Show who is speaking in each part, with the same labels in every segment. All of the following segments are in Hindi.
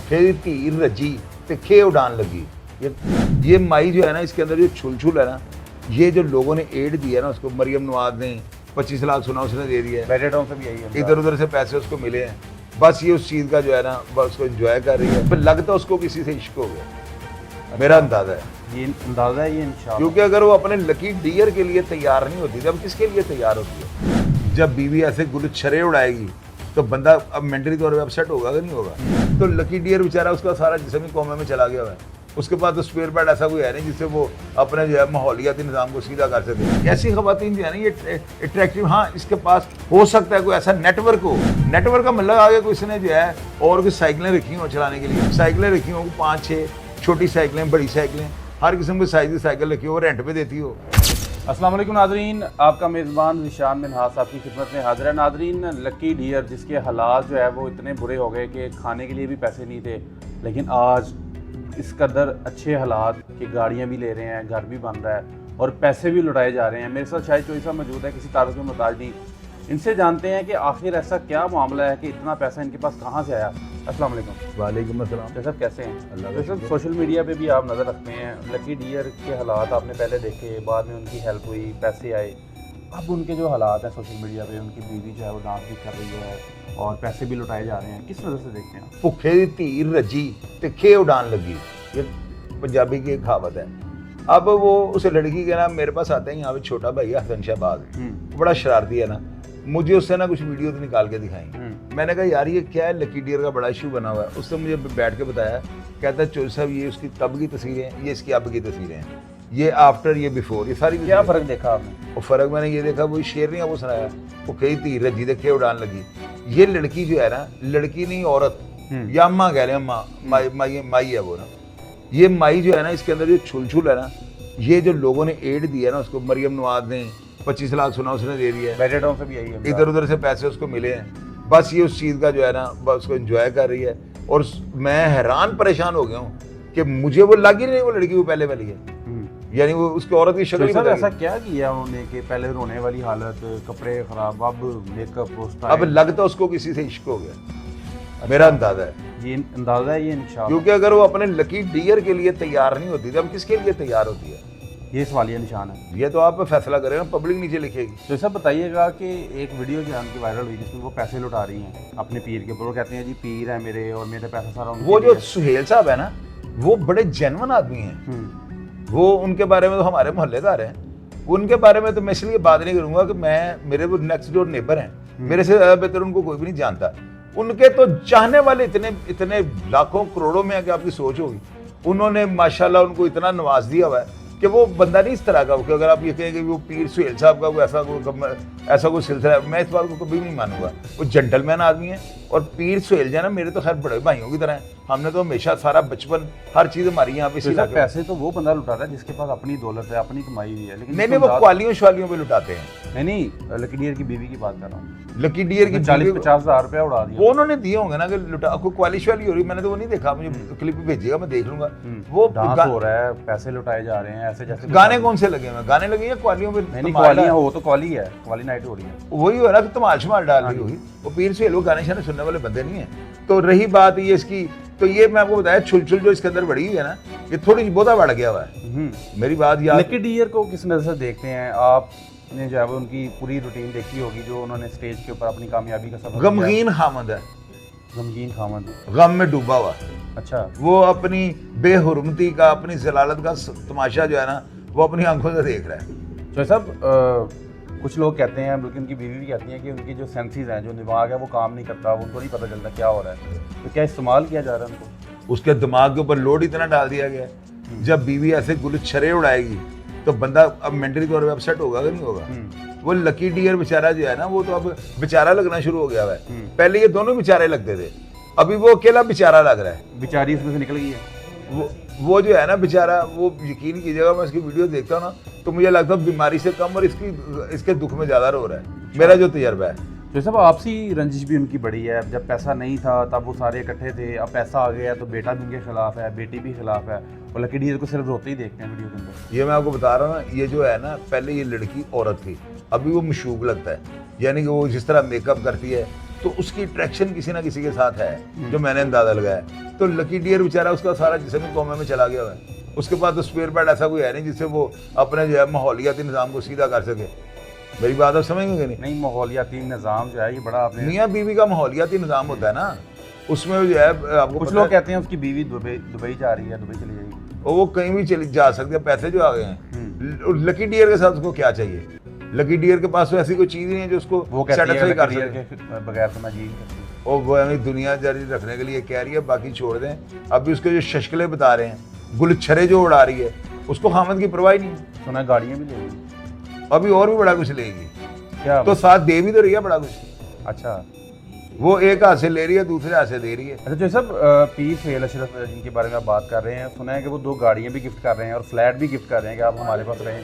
Speaker 1: फिर तीर रजी ते खे उड़ान लगी। ये माई जो है ना, इसके अंदर जो छुल है ना, ये जो लोगों ने एड दिया ना उसको, मरियम नवाज ने 25 लाख सुना उसने दे दिया है, इधर उधर से पैसे उसको मिले हैं, बस ये उस चीज़ का जो है ना बस उसको एंजॉय कर रही है। फिर लगता उसको किसी से इश्क हो गया, मेरा अंदाजा है,
Speaker 2: ये अंदाजा है ये इंशाल्लाह।
Speaker 1: क्योंकि अगर वो अपने लकी डियर के लिए तैयार नहीं होती तब किसके लिए तैयार होती है? जब बीवी ऐसे गुलछरे उड़ाएगी तो बंदा अब मेंटली तौर पर अपसेट होगा कि नहीं होगा? तो लकी डियर बेचारा उसका सारा जिस्म ही कोमे में चला गया हुआ है, उसके पास तो स्पेयर पार्ट ऐसा कोई है नहीं जिससे वो अपने जो है माहौलियाती निज़ाम को सीधा कर सके। ऐसी ख़वातीन जो है ना ये अट्रैक्टिव, हाँ इसके पास हो सकता है कोई ऐसा नेटवर्क हो, नेटवर्क का मतलब आगे कोई इसने जो है और भी साइकिलें रखी हों चलाने के लिए, साइकिलें रखी हों 5-6 छोटी साइकिलें, बड़ी साइकिलें, हर किस्म की साइज की साइकिल रखी हो, रेंट पे देती हो।
Speaker 2: अस्सलाम वालेकुम नाजरीन, आपका मेज़बान ज़ीशान मिन्हास आपकी खिदमत में हाजिर है। नाजरीन, लकी डियर जिसके हालात जो है वो इतने बुरे हो गए कि खाने के लिए भी पैसे नहीं थे, लेकिन आज इस कदर अच्छे हालात कि गाड़ियाँ भी ले रहे हैं, घर भी बन रहा है और पैसे भी लुटाए जा रहे हैं। मेरे साथ शायद चोई साहब मौजूद है, किसी तारुफ में मोहताज नहीं। इनसे जानते हैं कि आखिर ऐसा क्या मामला है कि इतना पैसा इनके पास कहाँ से आया। अस्सलाम वालेकुम।
Speaker 1: वालेकुम अस्सलाम।
Speaker 2: चोई साहब कैसे हैं?
Speaker 1: अल्लाह
Speaker 2: चोई साहब, सोशल मीडिया पे भी आप नज़र रखते हैं, लकी डियर के हालात आपने पहले देखे, बाद में उनकी हेल्प हुई, पैसे आए, अब उनके जो हालात हैं सोशल मीडिया पे, उनकी बीवी जो है वो डांस भी कर रही है और पैसे भी लुटाए जा रहे हैं, किस नज़र से देखते हैं?
Speaker 1: भुखे दी तीर रजी ते खे उड़ान लगी, ये पंजाबी की एक कहावत है। अब वो उस लड़की के ना मेरे पास आते हैं, यहाँ पे छोटा भाई है हसन शहबाज, बड़ा शरारती है ना, मुझे उससे ना कुछ वीडियो तो निकाल के दिखाई। मैंने कहा यार ये क्या है, लकी डियर का बड़ा इशू बना हुआ है। उसने मुझे बैठ के बताया, कहता है चोरी साहब ये उसकी तब की तस्वीरें हैं, ये इसकी अब की तस्वीरें हैं, ये आफ्टर ये बिफोर, ये सारी
Speaker 2: क्या फ़र्क देखा आपने?
Speaker 1: और फ़र्क मैंने ये देखा, वो शेर नहीं है वो सुनाया, वो कई तीर रजी देखे उड़ान लगी। ये लड़की जो है ना, लड़की नहीं औरत या अम्मा कह रहे हैं, अम्मा माई है वो ना, ये माई जो है ना, इसके अंदर जो छुल है ना, ये जो लोगों ने एड दिया ना उसको, मरियम नवाज ने 25 लाख सुना उसने दे दिया है, इधर उधर से पैसे उसको मिले हैं, बस ये उस चीज़ का जो है ना बस उसको एंजॉय कर रही है। और मैं हैरान परेशान हो गया हूँ कि मुझे वो लग ही नहीं वो लड़की वो पहले वाली है, यानी वो उसकी औरत की शक्ल।
Speaker 2: तो ऐसा क्या किया उन्होंने कि पहले रोने वाली हालत, कपड़े खराब, अब मेकअप,
Speaker 1: अब लगता उसको किसी से इश्क हो गया, मेरा अंदाजा है,
Speaker 2: ये अंदाजा है ये इंशाल्लाह।
Speaker 1: क्योंकि अगर वो अपने लकी डियर के लिए तैयार नहीं होती तब किसके लिए तैयार होती है?
Speaker 2: ये सवालिया निशान है,
Speaker 1: ये तो आप फैसला करें, पब्लिक नीचे लिखेगी।
Speaker 2: तो ऐसा बताइएगा कि एक वीडियो जो है उनकी वायरल हुई जिसमें वो पैसे लुटा रही हैं अपने पीर के ऊपर, वो कहते हैं जी पीर है मेरे और मेरे पैसा सारा उनके
Speaker 1: वो जो
Speaker 2: लिए।
Speaker 1: सुहेल साहब है ना, वो बड़े जेन्युइन आदमी हैं, वो उनके बारे में तो हमारे मोहल्लेदार हैं, उनके बारे में तो मैं इसलिए बात नहीं करूंगा कि मैं, मेरे वो नेक्स्ट डोर नेबर हैं, मेरे से ज़्यादा बेहतर उनको कोई भी नहीं जानता। उनके तो चाहने वाले इतने इतने लाखों करोड़ों में है कि आपकी सोच होगी। उन्होंने माशाल्लाह उनको इतना नवाज दिया हुआ है कि वो बंदा नहीं इस तरह का, कि अगर आप ये कहें कि वो पीर सुहेल साहब का कोई ऐसा कोई सिलसिला है, मैं इस बात को कभी नहीं मानूंगा। वो जेंटलमैन आदमी है, और पीर सुहेल जो है ना मेरे तो खैर बड़े भाइयों की तरह हैं, हमने तो हमेशा सारा बचपन हर चीज़ हमारी यहाँ पे
Speaker 2: तो पैसे तो वो बंदा लुटाता है जिसके पास अपनी दौलत है, अपनी कमाई हुई है, लेकिन
Speaker 1: नहीं वो क्वालियों श्वालियों पे लुटाते हैं।
Speaker 2: नहीं, लकी डियर की बीवी की बात कर रहा हूँ,
Speaker 1: लकी डियर की
Speaker 2: 40-50 हज़ार रुपया उड़ा दिया
Speaker 1: वो उन्होंने दिए होंगे ना कि लुटा कोई क्वालिश वाली हो रही, मैंने तो वो नहीं देखा, मुझे क्लिप भेजिएगा मैं देख लूंगा। वो
Speaker 2: डांस हो रहा है, पैसे लुटाए जा रहे हैं, ऐसे जैसे
Speaker 1: गाने कौन से लगे हुए, गाने लगे या क्वालियों पे?
Speaker 2: नहीं क्वालियाँ हो तो क्वाली है, क्वाली नाइट हो रही है,
Speaker 1: वही हो ना कि तमाल शमाल डाल रही होगी। वो पीर सुहेल वो गाने शाने सुनने वाले बंदे नहीं है। तो रही बात ये इसकी, तो ये मैं आपको बताया छुल जो इसके अंदर बढ़ी हुई है ना, ये थोड़ी बहुता बढ़ गया हुआ है। मेरी बात याद,
Speaker 2: लकी डियर को किस नज़र से देखते हैं आपने? जो है उनकी पूरी रूटीन देखी होगी, जो उन्होंने स्टेज के ऊपर अपनी कामयाबी का सबक,
Speaker 1: गमगीन खामद है,
Speaker 2: गमगीन खामद,
Speaker 1: गम में डूबा हुआ।
Speaker 2: अच्छा,
Speaker 1: वो अपनी बेहुरमती का, अपनी जलालत का तमाशा जो है ना वो अपनी आंखों से देख रहा है।
Speaker 2: तो साहब कुछ लोग कहते हैं, बल्कि उनकी बीवी भी कहती हैं कि उनकी जो सेंसेस हैं, जो दिमाग है वो काम नहीं करता, वो उनको नहीं पता चलता क्या हो रहा है, तो क्या इस्तेमाल किया जा रहा है उनको?
Speaker 1: उसके दिमाग के ऊपर लोड इतना डाल दिया गया है, जब बीवी ऐसे गुलछरे उड़ाएगी तो बंदा अब मेंटली तौर पे अपसेट होगा कि नहीं होगा? वो लकी डियर बेचारा जो है ना, वो तो अब बेचारा लगना शुरू हो गया है। पहले ये दोनों बेचारे लगते थे, अभी वो अकेला बेचारा लग रहा है।
Speaker 2: बेचारी उसमें से निकल गई है
Speaker 1: वो जो है ना बेचारा, वो यकीन कीजिएगा मैं इसकी वीडियो देखता हूँ ना तो मुझे लगता है बीमारी से कम और इसके दुख में ज़्यादा रो रहा है, मेरा जो तजर्बा है।
Speaker 2: तो साहब आपसी रंजिश भी उनकी बड़ी है, जब पैसा नहीं था तब वो सारे इकट्ठे थे, अब पैसा आ गया तो बेटा भी उनके खिलाफ है, बेटी भी खिलाफ है, और लकी डियर को सिर्फ रोते ही देखते हैं वीडियो के अंदर।
Speaker 1: ये मैं आपको बता रहा हूँ ना, ये जो है ना, पहले ये लड़की औरत थी, अभी वो मशूक लगता है, यानी कि वो जिस तरह मेकअप करती है, तो उसकी अट्रैक्शन किसी ना किसी के साथ है, जो मैंने अंदाजा लगाया। तो लकी डियर बेचारा उसका सारा जिस्म ही कोमे में चला गया हुआ है, उसके पास तो स्पेयर पार्ट ऐसा कोई है नहीं जिससे वो अपने जो है माहौलियाती निज़ाम को सीधा कर सके। मेरी बात आप समझेंगे नहीं?
Speaker 2: नहीं, माहौलियाती निज़ाम जो है ये बड़ा आपने,
Speaker 1: मियाँ बीवी का माहौलियाती निज़ाम होता है ना, उसमें जो है आपको
Speaker 2: कुछ लोग कहते हैं उसकी बीवी दुबई जा रही है, दुबई चली जाएगी,
Speaker 1: वो कहीं भी चली जा सकती है, पैसे जो आ गए हैं। लकी डियर के साथ उसको क्या चाहिए? लकी डियर के पास तो ऐसी कोई चीज़ नहीं है जो उसको
Speaker 2: वो कहती
Speaker 1: सेटिस्फाई
Speaker 2: है
Speaker 1: कर
Speaker 2: लकी
Speaker 1: सके।
Speaker 2: डियर के बगैर तो मैं जी नहीं सकती।
Speaker 1: और वो हमें दुनिया जारी रखने के लिए कह रही है, बाकी छोड़ दें। अभी उसके जो शशकले बता रहे हैं, गुलछरे जो उड़ा रही है, उसको खामद की परवाह ही नहीं है।
Speaker 2: सुना गाड़ियाँ भी लेगी,
Speaker 1: अभी और भी बड़ा कुछ लेगी,
Speaker 2: क्या
Speaker 1: तो साथ दे भी तो रही है बड़ा कुछ।
Speaker 2: अच्छा
Speaker 1: वो एक हाथ से ले रही है, दूसरे हाथ से दे रही है।
Speaker 2: अच्छा जो सब पीर सहेल अशरफ जिनके बारे में आप बात कर रहे हैं, सुना है कि वो 2 गाड़ियाँ भी गिफ्ट कर रहे हैं और फ्लैट भी गिफ्ट कर रहे हैं कि आप हमारे पास रहें,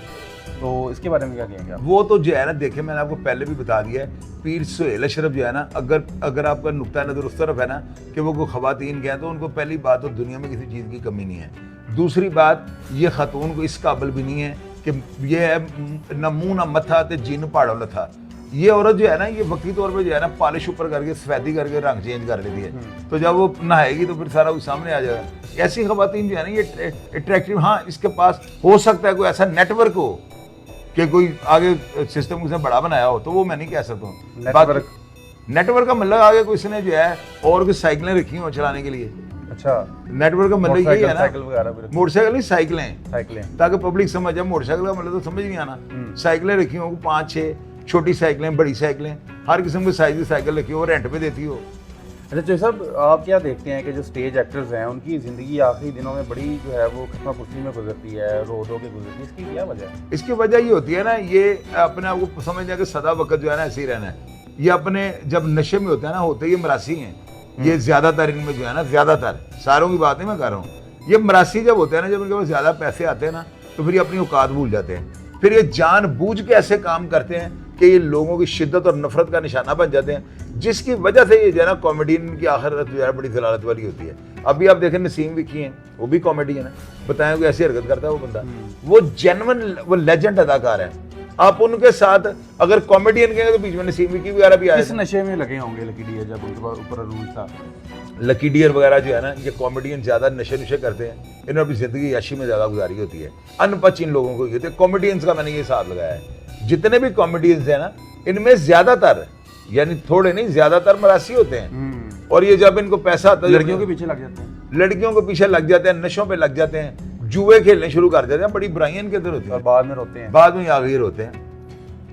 Speaker 2: तो इसके बारे में क्या कहेंगे आप?
Speaker 1: वो तो जो है ना, देखे मैंने आपको पहले भी बता दिया है, पीर सुहेल अशरफ जो है ना, अगर आपका नुक्ता नज़र उस तरफ है ना कि वो कोई ख़वातीन के हैं, तो उनको पहली बात तो दुनिया में किसी चीज़ की कमी नहीं है। दूसरी बात, ये ख़ातून को इस काबिल भी नहीं है कि ये है न मुँह न मत्था ते जीन पहाड़ों लथा। ये औरत जो है ना, ये वक्ती तौर पे जो है ना पॉलिश ऊपर करके सफेदी करके रंग चेंज कर लेती है, तो जब वो नहाएगी तो फिर सारा कुछ सामने आ जाएगा। ऐसी ख़वातीन जो है ना ये अट्रैक्टिव, हाँ इसके पास हो सकता है कोई ऐसा नेटवर्क हो कि कोई आगे सिस्टम उसने बड़ा बनाया हो, तो वो मैं नहीं कह सकता हूँ। नेटवर्क का मतलब आगे कोई इसने जो है और कुछ साइकिलें रखी हो चलाने के लिए।
Speaker 2: अच्छा,
Speaker 1: नेटवर्क का मतलब यही है ना,
Speaker 2: साइकिल वगैरह भी रखी,
Speaker 1: मोटरसाइकिल नहीं साइकिलें,
Speaker 2: साइकिलें,
Speaker 1: ताकि पब्लिक समझ जाए। मोटरसाइकिल का मतलब तो समझ नहीं आना, साइकिलें रखी हो 5-6 छोटी साइकिलें, बड़ी साइकिलें, हर किस्म की साइज की साइकिल रखी हो, रेंट पे देती हो।
Speaker 2: अच्छा जो सब आप क्या देखते हैं कि जो स्टेज एक्टर्स हैं उनकी ज़िंदगी आखिरी दिनों में बड़ी जो है वो खत्मा पुरसी में गुजरती है, रो धो के गुजरती है, इसकी क्या वजह है?
Speaker 1: इसकी वजह ये होती है ना, ये अपने आप को समझना कि सदा वक्त जो है ना ऐसे ही रहना है। ये अपने जब नशे में होते हैं ना, होते ये मरासी हैं, ये ज़्यादातर इनमें जो है ना, ज़्यादातर, सारों की बात नहीं मैं कर रहा हूँ, ये मरासी जब होते हैं ना, जब इनके पास ज़्यादा पैसे आते हैं ना, तो फिर ये अपनी औकात भूल जाते हैं। फिर ये जानबूझ के ऐसे काम करते हैं कि ये लोगों की शिद्दत और नफरत का निशाना बन जाते हैं, जिसकी वजह से ये जो है ना कॉमेडियन की आखिरत जो है बड़ी जलालत वाली होती है। अभी आप देखें नसीम विकी हैं, वो भी कॉमेडियन है, बताएं कोई ऐसी हरकत करता है वो बंदा, वो जेन्युइन, वो लेजेंड अदाकार है। आप उनके साथ अगर कॉमेडियन कहेंगे तो बीच में नसीम विकी वगैरह भी आए।
Speaker 2: किस नशे में लगे होंगे लकी डियर जब उनके ऊपर रूल था?
Speaker 1: लकी डियर वगैरह जो है ना, ये कॉमेडियन ज़्यादा नशे नुशे करते हैं, इन्होंने अपनी ज़िंदगी याशी में ज़्यादा गुजारी होती है। अनपच इन लोगों को होते हैं। कॉमेडियंस का मैंने ये हिसाब लगाया है, जितने भी कॉमेडियंस हैं ना, इनमें ज़्यादातर, यानी थोड़े नहीं ज़्यादातर मरासी होते हैं। और ये जब इनको पैसा आता है,
Speaker 2: लड़कियों के पीछे लग जाते हैं,
Speaker 1: लड़कियों के पीछे लग जाते हैं, नशों पे लग जाते हैं, जुए खेलने शुरू कर देते हैं, बड़ी बुराइयां इनके अंदर होती
Speaker 2: और
Speaker 1: हैं,
Speaker 2: बाद में रोते हैं।
Speaker 1: बाद में आखिर होते हैं।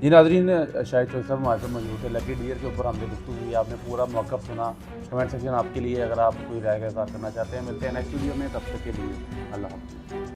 Speaker 2: जी नाज़रीन, शाहिद चौधरी साहब हमारे साथ मौजूद थे। लकी डियर के ऊपर हमने गुफ्तगू की, आपने पूरा मौक़िफ़ सुना। कमेंट सेक्शन आपके लिए, अगर आप कोई राय का इज़हार करना चाहते हैं। मिलते हैं नेक्स्ट वीडियो में, तब तक के लिए अल्लाह हाफ़िज़।